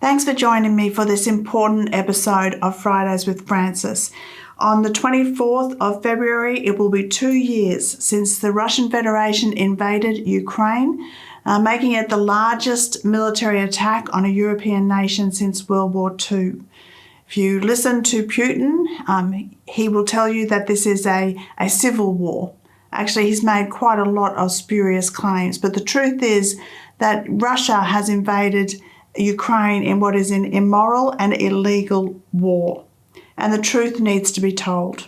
Thanks for joining me for this important episode of Fridays with Francis. On the 24th of February, it will be 2 years since the Russian Federation invaded Ukraine, making it the largest military attack on a European nation since World War II. If you listen to Putin, he will tell you that this is a civil war. Actually, he's made quite a lot of spurious claims, but the truth is that Russia has invaded Ukraine in what is an immoral and illegal war. And the truth needs to be told.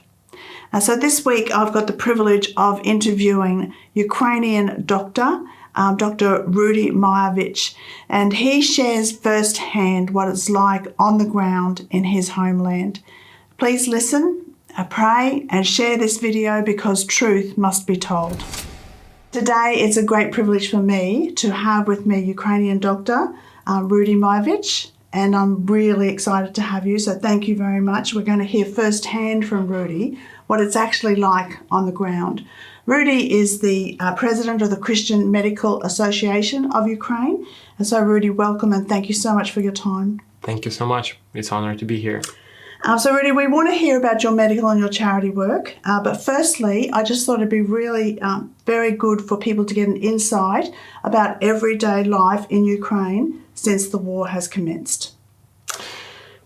So this week I've got the privilege of interviewing Ukrainian doctor, Dr. Rudy Mayevich, and he shares firsthand what it's like on the ground in his homeland. Please listen, pray and share this video because truth must be told. Today it's a great privilege for me to have with me Ukrainian doctor Rudy Mayevich, and I'm really excited to have you, so thank you very much. We're going to hear firsthand from Rudy what it's actually like on the ground. Rudy is the president of the Christian Medical Association of Ukraine, and so Rudy, welcome and thank you so much for your time. Thank you so much. It's an honor to be here. So Rudy, we want to hear about your medical and your charity work, but firstly, I just thought it'd be really very good for people to get an insight about everyday life in Ukraine since the war has commenced.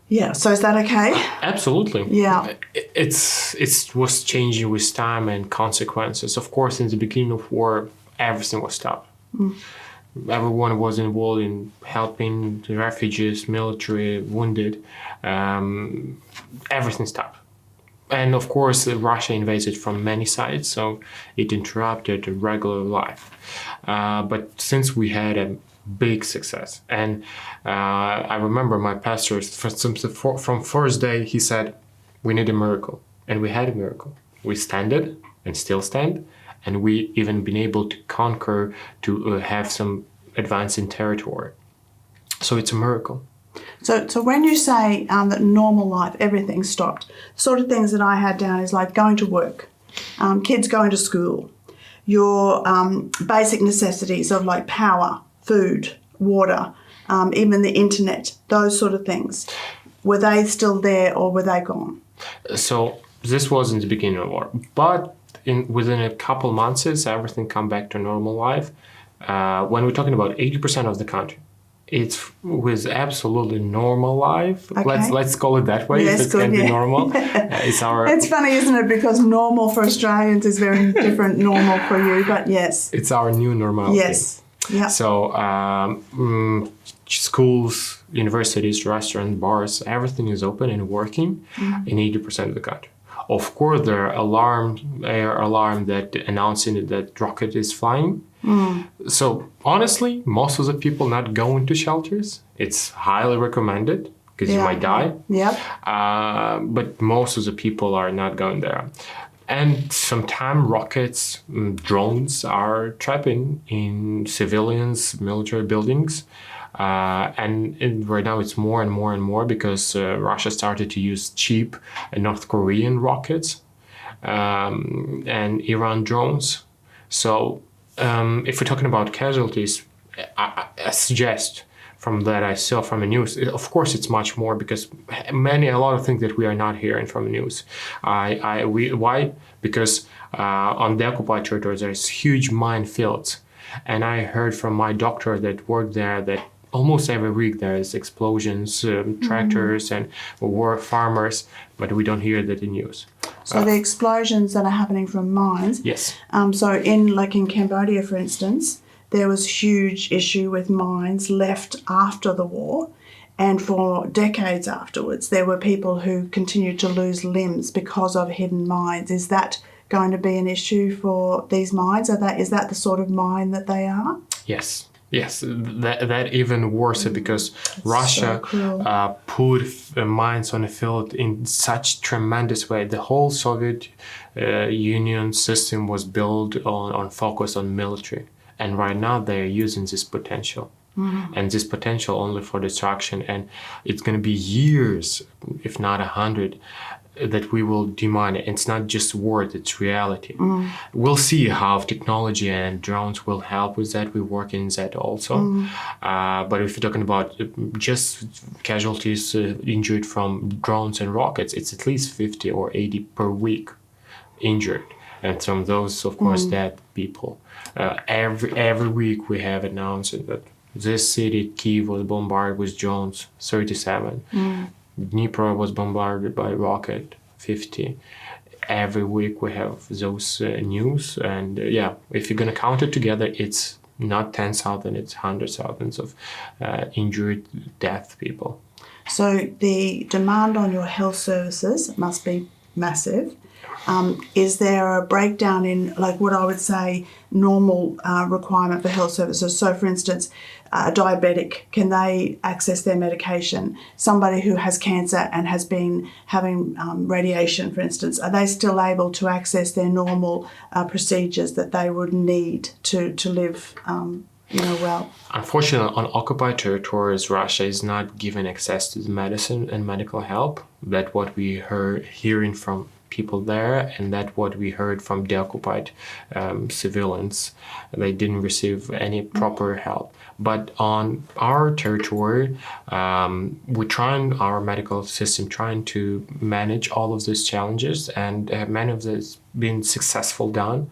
Yeah, so is that okay? Absolutely. Yeah. It was changing with time and consequences. Of course, in the beginning of war, everything was stopped. Everyone was involved in helping the refugees, military, wounded. Everything stopped. And of course, Russia invaded from many sides, so it interrupted regular life. But since we had a big success, and I remember my pastor, from first day, he said, we need a miracle. And we had a miracle. We stand it and still stand. And we even been able to conquer, to have some advance in territory. So it's a miracle. So when you say that normal life, everything stopped, the sort of things that I had down is like going to work, kids going to school, your basic necessities of like power, food, water, even the internet, those sort of things. Were they still there or were they gone? So this was in the beginning of the war, but within a couple months, everything come back to normal life. When we're talking about 80% of the country, it's with absolutely normal life. Okay. Let's call it that way. Yes, if it can be normal. It's funny, isn't it? Because normal for Australians is very different normal for you, but yes. It's our new normality. Yes. Yeah. So schools, universities, restaurants, bars, everything is open and working in 80% of the country. Of course, there are alarm that announcing that rocket is flying. So honestly, most of the people not going to shelters. It's highly recommended because you might die. Yep. But most of the people are not going there. And sometimes rockets, drones are trapping in civilians, military buildings. And right now it's more and more and more because Russia started to use cheap North Korean rockets and Iran drones. So if we're talking about casualties, I suggest from that I saw from the news, of course it's much more because a lot of things that we are not hearing from the news. Why? Because on the occupied territories there's huge minefields. And I heard from my doctor that worked there that almost every week there is explosions, tractors and war farmers, but we don't hear that in news. So the explosions that are happening from mines. Yes. So in Cambodia, for instance, there was huge issue with mines left after the war, and for decades afterwards, there were people who continued to lose limbs because of hidden mines. Is that going to be an issue for these mines? Is that the sort of mine that they are? Yes. Yes, that even worse because Russia put mines on the field in such tremendous way. The whole Soviet Union system was built on focus on military. And right now they're using this potential. And this potential only for destruction. And it's going to be years, if not 100, that we will demine it. It's not just word, it's reality. We'll see how technology and drones will help with that. We're working in that also. But if you're talking about just casualties injured from drones and rockets, it's at least 50 or 80 per week injured. And from those, of course, dead people. Every week we have announced that this city, Kyiv, was bombarded with drones, 37. Dnipro was bombarded by rocket, 50. Every week we have those news. And if you're going to count it together, it's not 10,000, it's hundreds of thousands of injured, death people. So the demand on your health services must be massive. Is there a breakdown in, like, what I would say normal requirement for health services? So, for instance, a diabetic, can they access their medication? Somebody who has cancer and has been having radiation, for instance, are they still able to access their normal procedures that they would need to live well? Unfortunately, on occupied territories, Russia is not given access to the medicine and medical help. That's what we hearing from people there, and that what we heard from the occupied civilians. They didn't receive any proper help. But on our territory, our medical system trying to manage all of these challenges, and many of this been successful done.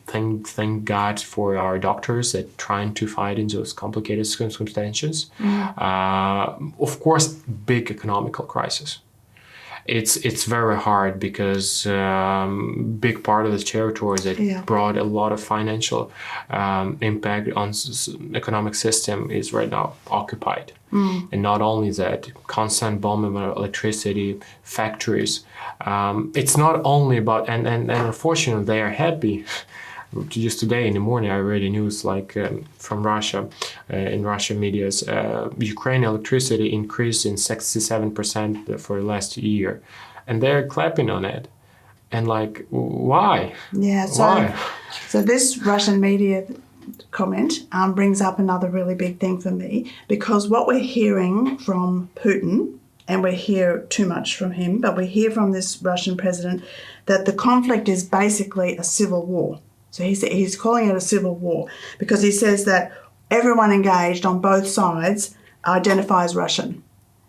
Thank God for our doctors that trying to fight in those complicated circumstances. Of course, big economical crisis. It's very hard because big part of the territory that brought a lot of financial impact on economic system is right now occupied. And not only that, constant bombing of electricity, factories. It's not only about, and unfortunately they are happy. Just today in the morning, I read a news from Russia, in Russian medias, Ukraine electricity increased in 67% for the last year, and they're clapping on it. And why? Yeah. So this Russian media comment brings up another really big thing for me, because what we're hearing from Putin, and we hear too much from him, but we hear from this Russian president that the conflict is basically a civil war. So he's calling it a civil war because he says that everyone engaged on both sides identifies Russian.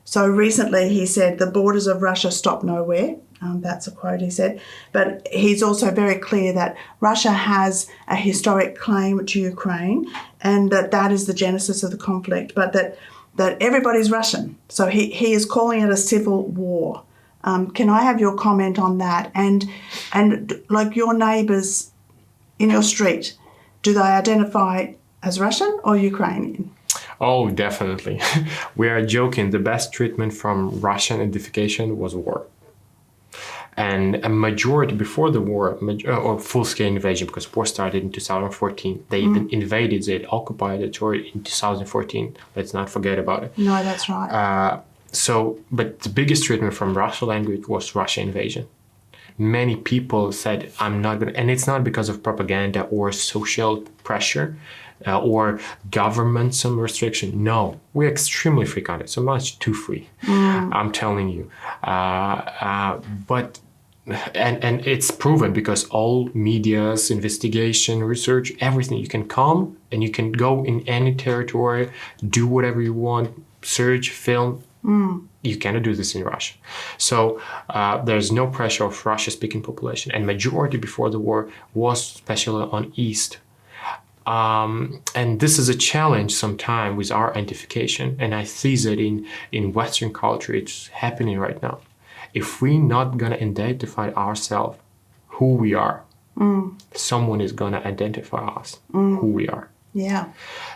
So recently he said the borders of Russia stop nowhere. That's a quote he said. But he's also very clear that Russia has a historic claim to Ukraine, and that is the genesis of the conflict, but that everybody's Russian. So he is calling it a civil war. Can I have your comment on that? And like your neighbours in your street, do they identify as Russian or Ukrainian? Oh, definitely. We are joking. The best treatment from Russian identification was war. And a majority before the war, or full-scale invasion, because war started in 2014. They even invaded, they occupied the territory in 2014. Let's not forget about it. No, that's right. But the biggest treatment from Russian language was Russian invasion. Many people said, I'm not going to, and it's not because of propaganda or social pressure or government, some restriction. No, we're extremely free country, so much too free, I'm telling you. But it's proven because all media's investigation, research, everything, you can come and you can go in any territory, do whatever you want, search, film. You cannot do this in Russia. So there's no pressure of Russia-speaking population, and majority before the war was especially on East. And this is a challenge sometimes with our identification, and I see that in Western culture it's happening right now. If we're not going to identify ourselves, who we are, someone is going to identify us, who we are. Yeah.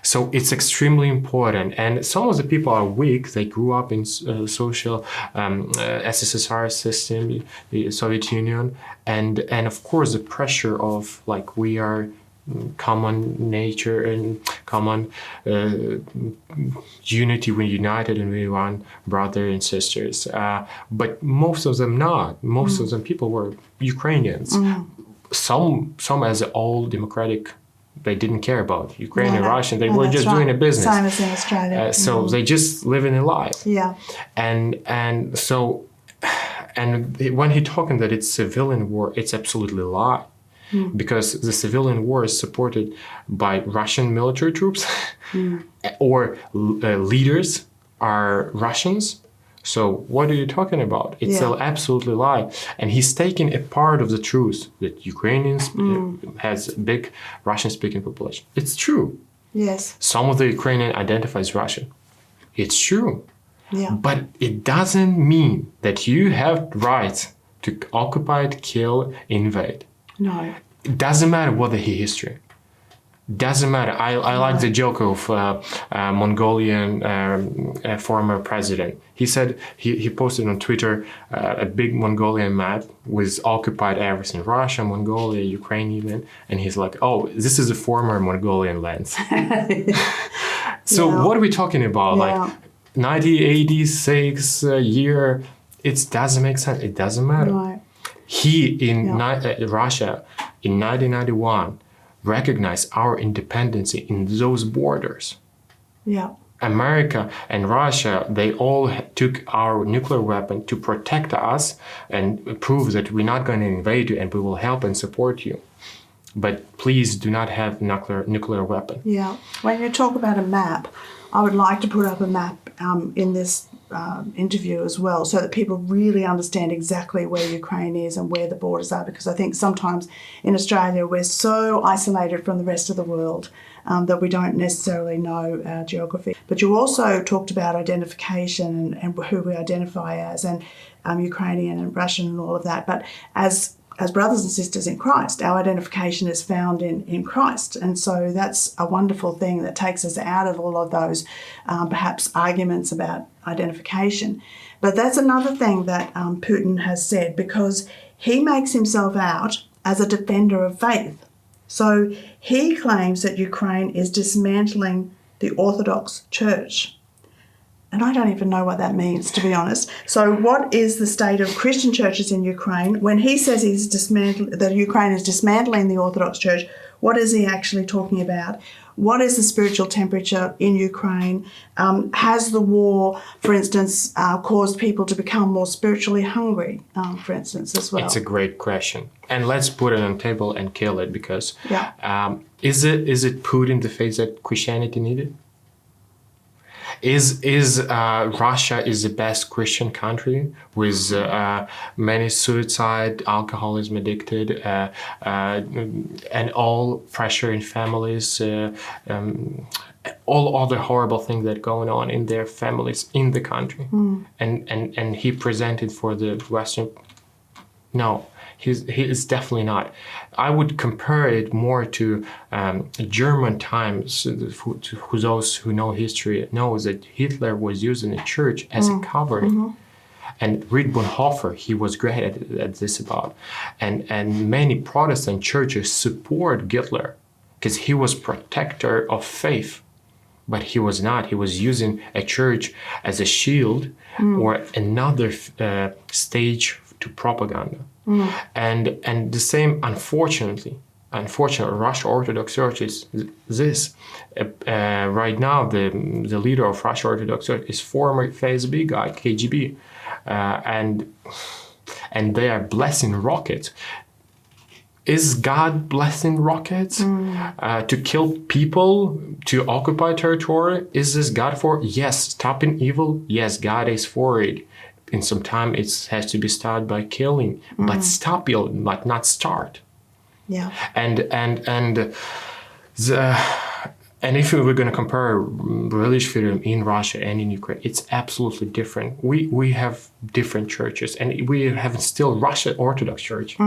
So it's extremely important. And some of the people are weak. They grew up in social SSSR system, the Soviet Union. And of course, the pressure of we are common nature and common unity, we're united and we one brother and sisters. But most of them not. Most of them people were Ukrainians. Some as the old democratic, they didn't care about Ukraine and Russia. They were just doing a business. Same as in Australia. So they just living a life. Yeah. And so when he talking that it's civilian war, it's absolutely lie. Because the civilian war is supported by Russian military troops or leaders are Russians. So what are you talking about? It's an absolutely lie. And he's taking a part of the truth that Ukrainians has a big Russian-speaking population. It's true. Yes. Some of the Ukrainian identifies Russian. It's true. Yeah. But it doesn't mean that you have rights to occupy, kill, invade. No. It doesn't matter what the history. Doesn't matter. I like the joke of Mongolian former president. He said he posted on Twitter a big Mongolian map with occupied areas in Russia, Mongolia, Ukraine even, and he's like, "Oh, this is a former Mongolian lands." So what are we talking about? Like 1986 year? It doesn't make sense. It doesn't matter. No. He in Russia in 1991 recognized our independence in those borders. Yeah. America and Russia, they all took our nuclear weapon to protect us and prove that we're not going to invade you and we will help and support you. But please do not have nuclear weapon. Yeah. When you talk about a map, I would like to put up a map in this interview as well, so that people really understand exactly where Ukraine is and where the borders are, because I think sometimes in Australia we're so isolated from the rest of the world that we don't necessarily know our geography. But you also talked about identification and who we identify as, and Ukrainian and Russian and all of that. But as brothers and sisters in Christ, our identification is found in Christ. And so that's a wonderful thing that takes us out of all of those perhaps arguments about identification. But that's another thing that Putin has said, because he makes himself out as a defender of faith. So he claims that Ukraine is dismantling the Orthodox Church. And I don't even know what that means, to be honest. So what is the state of Christian churches in Ukraine? When he says that Ukraine is dismantling the Orthodox Church, what is he actually talking about? What is the spiritual temperature in Ukraine? Has the war, for instance, caused people to become more spiritually hungry, for instance, as well? It's a great question. And let's put it on the table and kill it, because is it put in the face that Christianity needed? Is Russia is the best Christian country with many suicide, alcoholism addicted, and all pressure in families, all other horrible things that going on in their families in the country, and he presented for the Western. No. He is definitely not. I would compare it more to German times. Those who know history knows that Hitler was using the church as a covering. And Friedrich Bonhoeffer, he was great at this about. And many Protestant churches support Hitler because he was protector of faith. But he was not. He was using a church as a shield or another stage to propaganda. And the same, unfortunately, Russian Orthodox Church is this. Right now, the leader of Russian Orthodox Church is former FSB guy, KGB, and they are blessing rockets. Is God blessing rockets to kill people, to occupy territory? Is this God for? Yes. Stopping evil? Yes, God is for it. In some time, it has to be started by killing, but stop it, but not start. Yeah. And if we're going to compare religious freedom in Russia and in Ukraine, it's absolutely different. We have different churches, and we have still Russian Orthodox Church.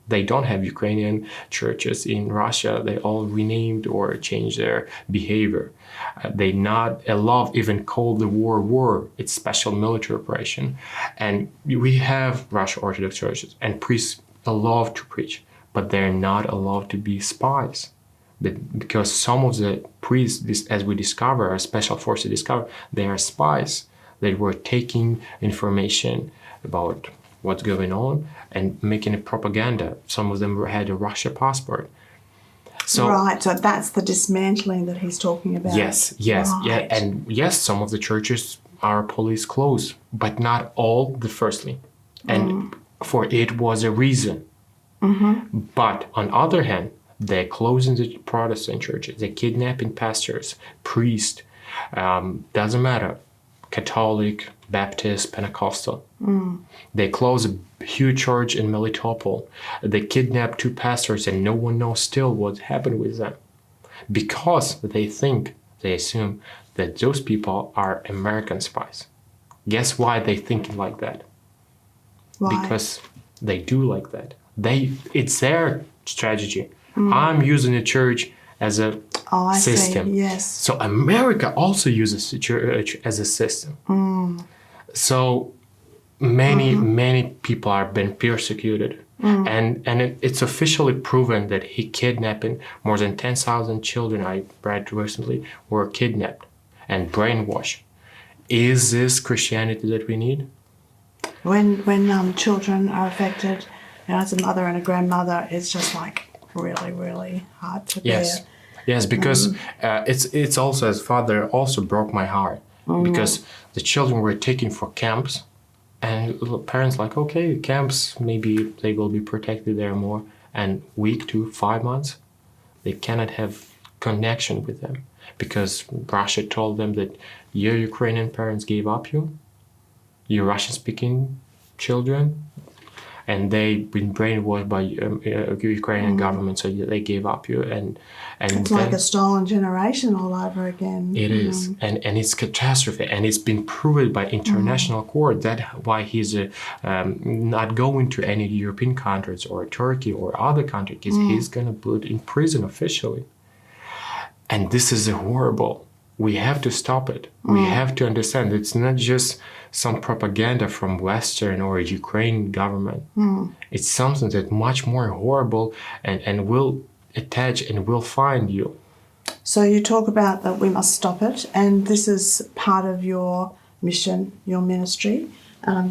They don't have Ukrainian churches in Russia. They all renamed or changed their behavior. They not allowed even call the war. It's special military operation. And we have Russian Orthodox churches, and priests allowed to preach, but they're not allowed to be spies. Because some of the priests, as we discover, our special forces discover, they are spies. They were taking information about what's going on and making a propaganda. Some of them had a Russia passport. So, right, so that's the dismantling that he's talking about. Yes, right. Yeah, and yes, some of the churches are police closed, but not all. Firstly, and for it was a reason. But on other hand, they're closing the Protestant churches, they're kidnapping pastors, priests, doesn't matter, Catholic, Baptist, Pentecostal. They close a huge church in Melitopol. They kidnap 2 pastors and no one knows still what happened with them. Because they assume that those people are American spies. Guess why they thinking like that? Why? Because they do like that. It's their strategy. I'm using the church as a I system. see. Yes. So America also uses the church as a system. So many people are being persecuted. And it's officially proven that he kidnapping more than 10,000 children, I read recently, were kidnapped and brainwashed. Is this Christianity that we need? When children are affected, as a mother and a grandmother, it's just like really, really hard to bear. Yes, because it's also, as father, also broke my heart because the children were taken for camps, and parents like, okay, camps, maybe they will be protected there more, and week to 5 months, they cannot have connection with them because Russia told them that your Ukrainian parents gave up you, your Russian-speaking children, and they've been brainwashed by Ukrainian government, so they gave up you, and it's like a stolen generation all over again. It is, and it's catastrophe, and it's been proven by international court. That's why he's not going to any European countries or Turkey or other countries. He's gonna put in prison officially, and this is horrible. We have to stop it. We have to understand it's not just some propaganda from Western or Ukrainian government. It's something that much more horrible and will attach and will find you. So you talk about that we must stop it, and this is part of your mission, your ministry.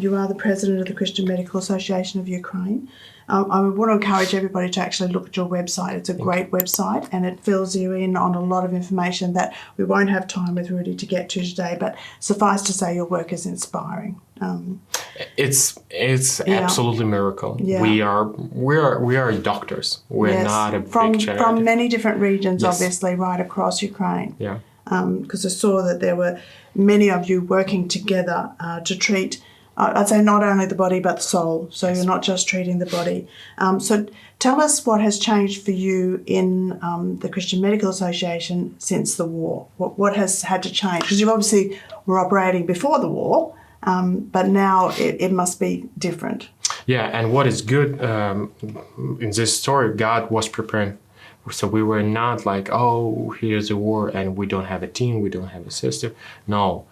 You are the president of the Christian Medical Association of Ukraine. I would want to encourage everybody to actually look at your website. It's a great website, and it fills you in on a lot of information that we won't have time with Rudy to get to today, but suffice to say your work is inspiring. It's absolutely miracle. Yeah. We are doctors. We're not a big charity. From many different regions, obviously, right across Ukraine. Yeah. Because I saw that there were many of you working together to treat, I'd say, not only the body but the soul. So you're not just treating the body. So tell us what has changed for you in the Christian Medical Association since the war. What has had to change? Because you obviously were operating before the war, but now it must be different. Yeah, and what is good in this story, God was preparing. So we were not like, oh, here's a war and we don't have a team, we don't have a system. No.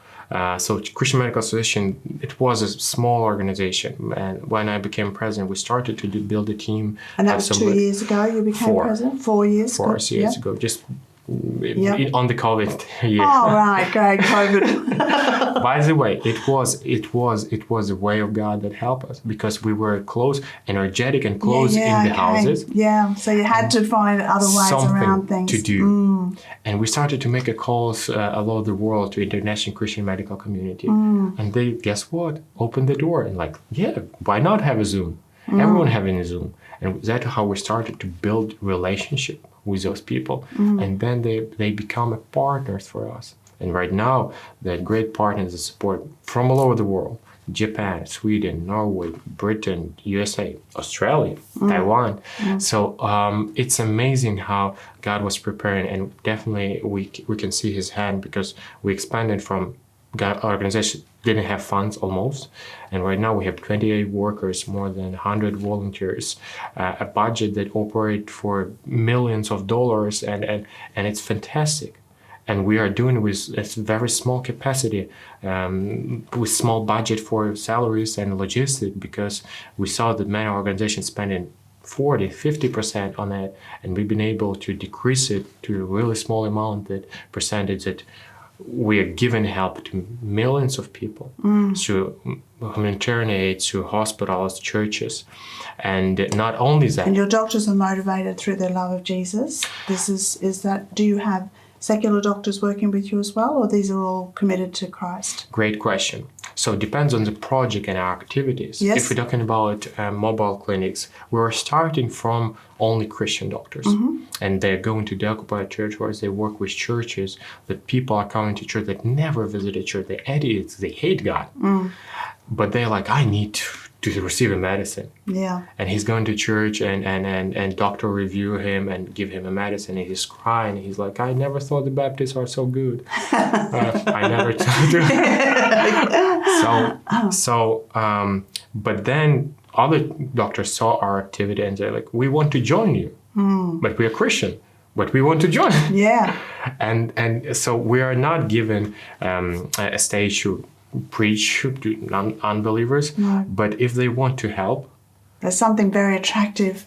So Christian Medical Association, it was a small organization. And when I became president, we started to build a team. And that was 2 years ago you became president? 4 years ago? 4 years ago, just on the COVID year. Oh, right, great, COVID. By the way, it was a way of God that helped us because we were close, energetic and close in the houses. Yeah, so you had to find other ways around things. To do. And we started to make calls all over the world to international Christian medical community. And they, guess what? Opened the door and like, yeah, why not have a Zoom? Everyone having a Zoom. And that's how we started to build relationship with those people. And then they become a partners for us. And right now, they're great partners of support from all over the world. Japan, Sweden, Norway, Britain, USA, Australia, Taiwan. So it's amazing how God was preparing, and definitely we can see his hand because we expanded from organization didn't have funds almost, and right now we have 28 workers, more than 100 volunteers, a budget that operate for millions of dollars, and it's fantastic. And we are doing with a very small capacity, with small budget for salaries and logistics, because we saw that many organizations spending 40, 50% on it, and we've been able to decrease it to a really small amount, that percentage that we are giving help to millions of people through humanitarian aid, through hospitals, churches, and not only that. And your doctors are motivated through their love of Jesus. Is that, do you have secular doctors working with you as well, or these are all committed to Christ? Great question. So it depends on the project and our activities. Yes. If we're talking about mobile clinics, we're starting from only Christian doctors. And they're going to the occupied territories. They work with churches that people are coming to church that never visited church. They're idiots. They hate God. But they're like, I need to receive a medicine. Yeah. And he's going to church and doctor review him and give him a medicine and he's crying. He's like, I never thought the Baptists are so good. I never told you. But then other doctors saw our activity and they're like, we want to join you, but we are Christian, but we want to join. Yeah. And so we are not given a stage to preach to unbelievers, but if they want to help, there's something very attractive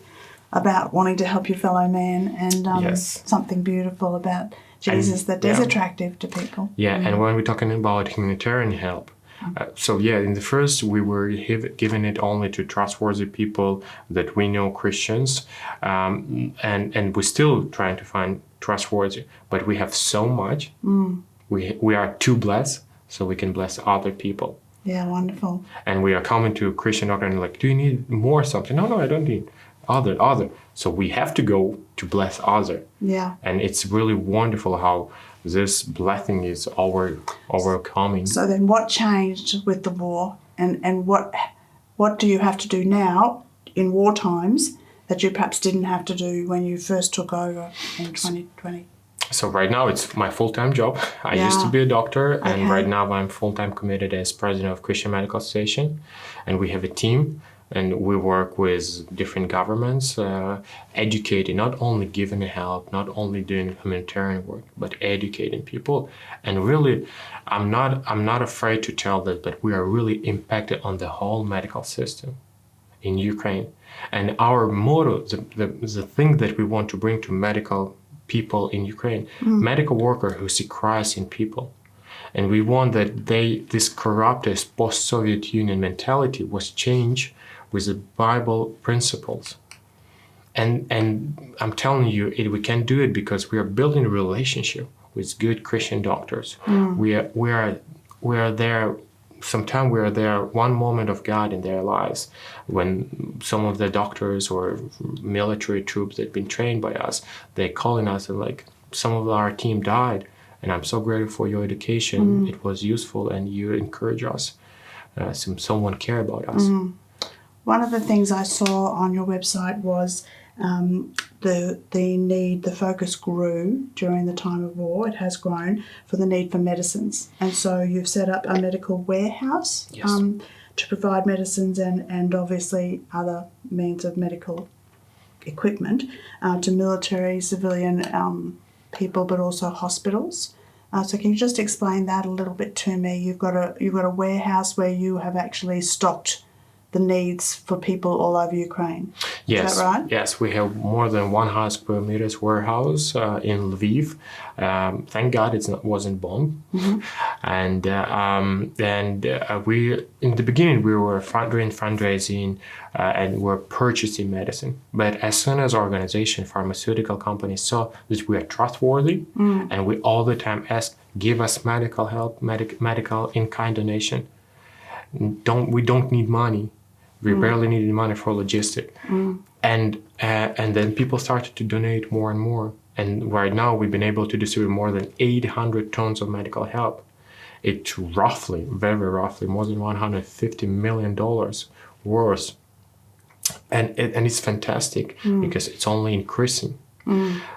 about wanting to help your fellow man, and Yes. something beautiful about Jesus that is attractive to people. Yeah, and when we're talking about humanitarian help, in the first we were giving it only to trustworthy people that we know, Christians, and we're still trying to find trustworthy, but we have so much. We are too blessed, so we can bless other people. Yeah, wonderful. And we are coming to a Christian doctor and like, do you need more something? No, I don't need other. So we have to go to bless other. Yeah. And it's really wonderful how this blessing is overcoming. So then what changed with the war, and what do you have to do now in war times that you perhaps didn't have to do when you first took over in 2020? So right now it's my full-time job. I used to be a doctor, and Okay. right now I'm full-time committed as president of Christian Medical Association. And we have a team, and we work with different governments, educating, not only giving help, not only doing humanitarian work, but educating people. And really, I'm not afraid to tell that, but we are really impacted on the whole medical system in Ukraine. And our motto, the thing that we want to bring to medical people in Ukraine, medical workers who see Christ in people. And we want that this corrupted post-Soviet Union mentality was changed with the Bible principles. And I'm telling you, we can do it because we are building a relationship with good Christian doctors. We are there. Sometimes we are there one moment of God in their lives when some of the doctors or military troops that have been trained by us, they're calling us and like, some of our team died and I'm so grateful for your education. It was useful and you encourage us. Someone care about us. One of the things I saw on your website was the focus grew during the time of war. It has grown for the need for medicines. And so you've set up a medical warehouse to provide medicines and obviously other means of medical equipment to military, civilian people, but also hospitals. So can you just explain that a little bit to me? You've got a warehouse where you have actually stocked the needs for people all over Ukraine. Yes, Is that right? Yes, we have more than 100 square meters warehouse in Lviv. Thank God it wasn't bombed. And we, in the beginning, we were doing fundraising and were purchasing medicine. But as soon as organization, pharmaceutical companies saw that we are trustworthy, and we all the time ask, give us medical help, medical in-kind donation. We don't need money. We barely needed money for logistics. And then people started to donate more and more. And right now we've been able to distribute more than 800 tons of medical help. It's very roughly, more than $150 million worth. And it's fantastic because it's only increasing.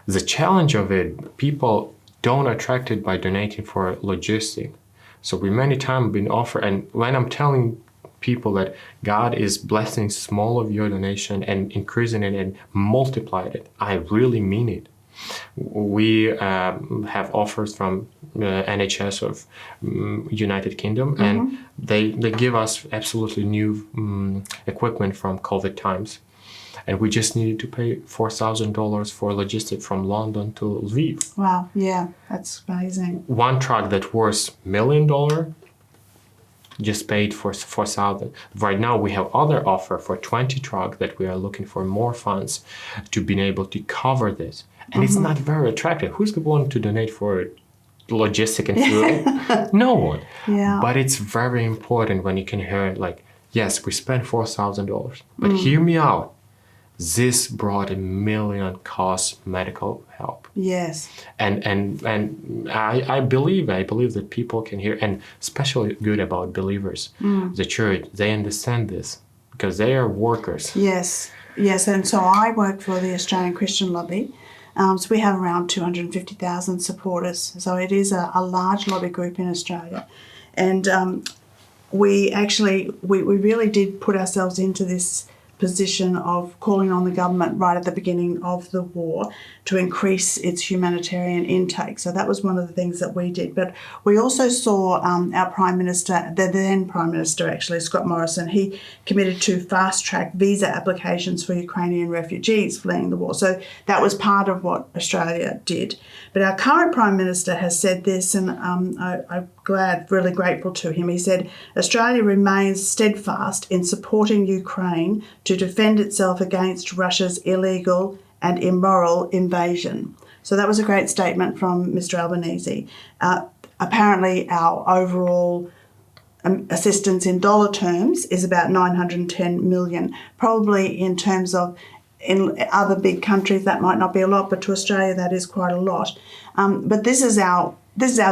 The challenge of it, people don't attract it by donating for logistics. So we many times been offered, and when I'm telling people that God is blessing small of your donation and increasing it and multiplied it, I really mean it. We have offers from NHS of United Kingdom, and they give us absolutely new equipment from COVID times. And we just needed to pay $4,000 for logistics from London to Lviv. Wow, yeah, that's amazing. One truck that was $1 million just paid for $4,000. Right now we have other offer for 20 trucks that we are looking for more funds to be able to cover this. And it's not very attractive. Who's going to donate for logistic and food. No one. Yeah. But it's very important when you can hear like, yes, we spent $4,000, but hear me out. This brought $1 million cost medical help. Yes. And I believe that people can hear, and especially good about believers, the church, they understand this because they are workers. Yes. Yes. And so I work for the Australian Christian Lobby. So we have around 250,000 supporters. So it is a large lobby group in Australia. And we really did put ourselves into this position of calling on the government right at the beginning of the war to increase its humanitarian intake. So that was one of the things that we did. But we also saw our Prime Minister, the then Prime Minister actually, Scott Morrison, he committed to fast-track visa applications for Ukrainian refugees fleeing the war. So that was part of what Australia did. But our current Prime Minister has said this, and I'm really grateful to him. He said, Australia remains steadfast in supporting Ukraine to defend itself against Russia's illegal and immoral invasion. So that was a great statement from Mr. Albanese. Apparently our overall assistance in dollar terms is about 910 million. Probably in terms of in other big countries that might not be a lot, but to Australia that is quite a lot. But this is our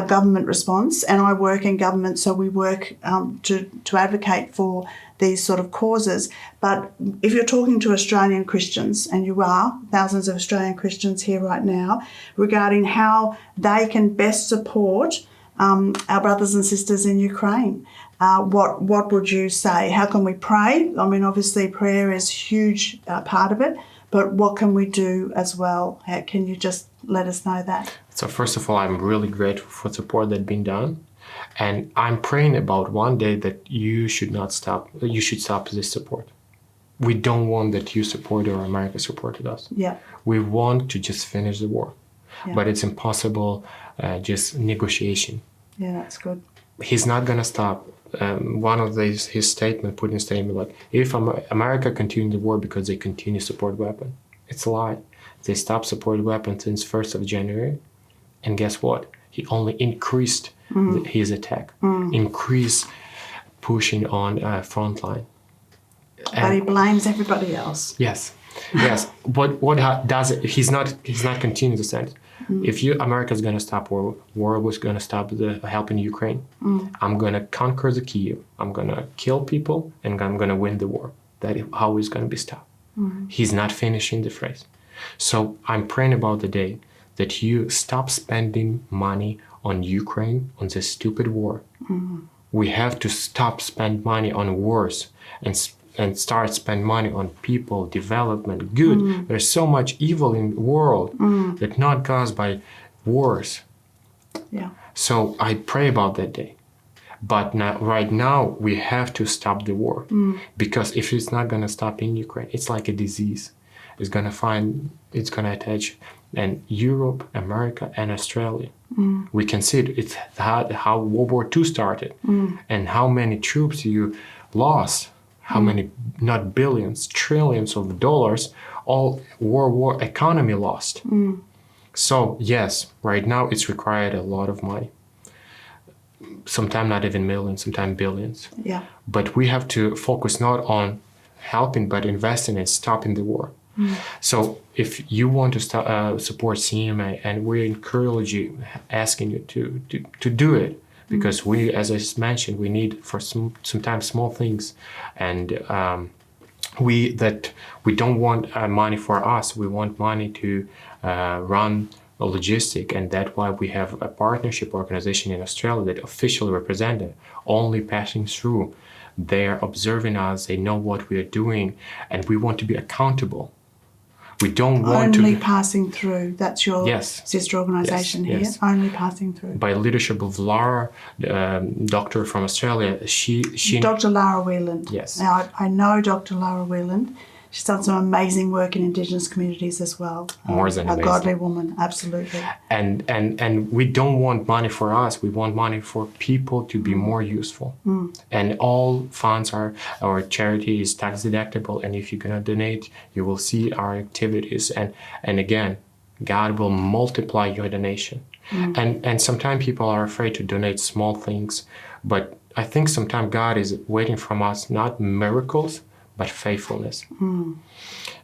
government response, and I work in government, so we work to advocate for these sort of causes. But if you're talking to Australian Christians, and you are, thousands of Australian Christians here right now, regarding how they can best support our brothers and sisters in Ukraine, what would you say? How can we pray? I mean, obviously prayer is a huge part of it, but what can we do as well? Can you just let us know that? So first of all, I'm really grateful for the support that's been done. And I'm praying about one day that you should stop this support. We don't want that you supported or America supported us. Yeah. We want to just finish the war. Yeah. But it's impossible, just negotiation. Yeah, that's good. He's not going to stop. One of his statement, Putin's statement, like, if America continue the war because they continue to support weapon, it's a lie. They stopped supporting weapons since 1st of January. And guess what? He only increased his attack, increased pushing on front line. But he blames everybody else. Yes. What does it? He's not continuing to send. If America's gonna stop war was gonna stop the help in Ukraine. I'm gonna conquer the Kyiv. I'm gonna kill people, and I'm gonna win the war. That is how it's gonna be stopped. He's not finishing the phrase. So I'm praying about the day that you stop spending money on Ukraine, on this stupid war. We have to stop spend money on wars and start spend money on people, development, good. There's so much evil in the world that not caused by wars. Yeah. So I pray about that day. But right now, we have to stop the war. Because if it's not going to stop in Ukraine, it's like a disease. It's going to attach and Europe, America, and Australia. We can see it. It's how World War II started and how many troops you lost, how many, not billions, trillions of dollars, all World War economy lost. So yes, right now it's required a lot of money. Sometimes not even millions, sometimes billions. Yeah. But we have to focus not on helping, but investing in stopping the war. So if you want to support CMA, and we encourage you, asking you to do it, because we, as I mentioned, we need for sometimes small things, and we don't want money for us. We want money to run a logistic, and that's why we have a partnership organization in Australia that officially represented, only passing through. They're observing us. They know what we are doing, and we want to be accountable. We don't want only to... passing through. That's your sister organisation here. Yes. Only passing through. By leadership of Lara, doctor from Australia, she... Dr. Lara Wheeland. Yes. Now, I know Dr. Lara Wheeland. She's done some amazing work in Indigenous communities as well. More than amazing. A godly woman, absolutely. And we don't want money for us. We want money for people to be more useful. And all funds our charity is tax deductible. And if you're gonna donate, you will see our activities. And again, God will multiply your donation. And sometimes people are afraid to donate small things, but I think sometimes God is waiting from us not miracles, but faithfulness.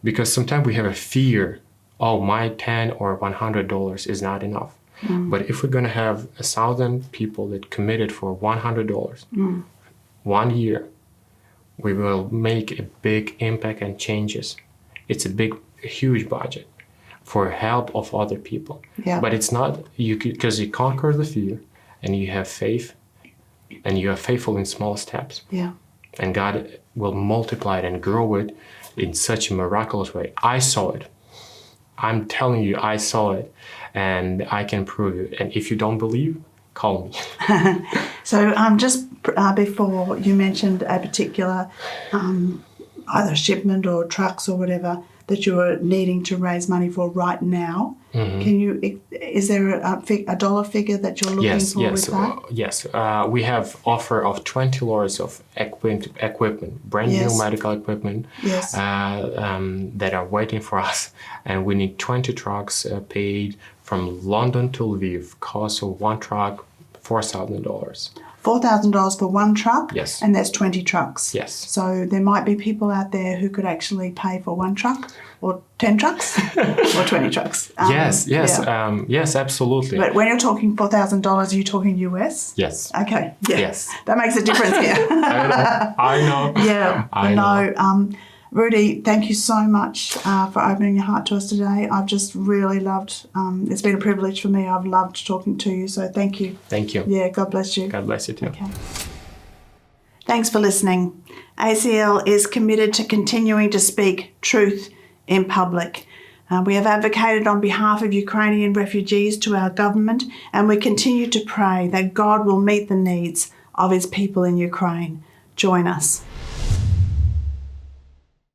Because sometimes we have a fear, oh, my $10 or $100 is not enough. But if we're going to have 1,000 people that committed for $100 1 year, we will make a big impact and changes. It's a huge budget for help of other people. Yeah. But it's not, because you conquer the fear and you have faith and you are faithful in small steps. Yeah. And God will multiply it and grow it in such a miraculous way. I saw it. I'm telling you, I saw it, and I can prove it. And if you don't believe, call me. So just before you mentioned a particular either shipment or trucks or whatever that you are needing to raise money for right now. Can you? Is there a dollar figure that you're looking for with that? Yes. We have offer of $20 of equipment, brand new medical equipment, that are waiting for us, and we need 20 trucks paid from London to Lviv. Cost of one truck $4,000. $4,000 for one truck? Yes. And there's 20 trucks? Yes. So there might be people out there who could actually pay for one truck or 10 trucks or 20 trucks. Yes, absolutely. But when you're talking $4,000, are you talking US? Yes. Okay. Yeah. Yes. That makes a difference here. I know. Yeah. I know. Rudy, thank you so much for opening your heart to us today. I've just really loved, it's been a privilege for me. I've loved talking to you. So thank you. Thank you. Yeah, God bless you. God bless you too. Okay. Thanks for listening. ACL is committed to continuing to speak truth in public. We have advocated on behalf of Ukrainian refugees to our government, and we continue to pray that God will meet the needs of his people in Ukraine. Join us.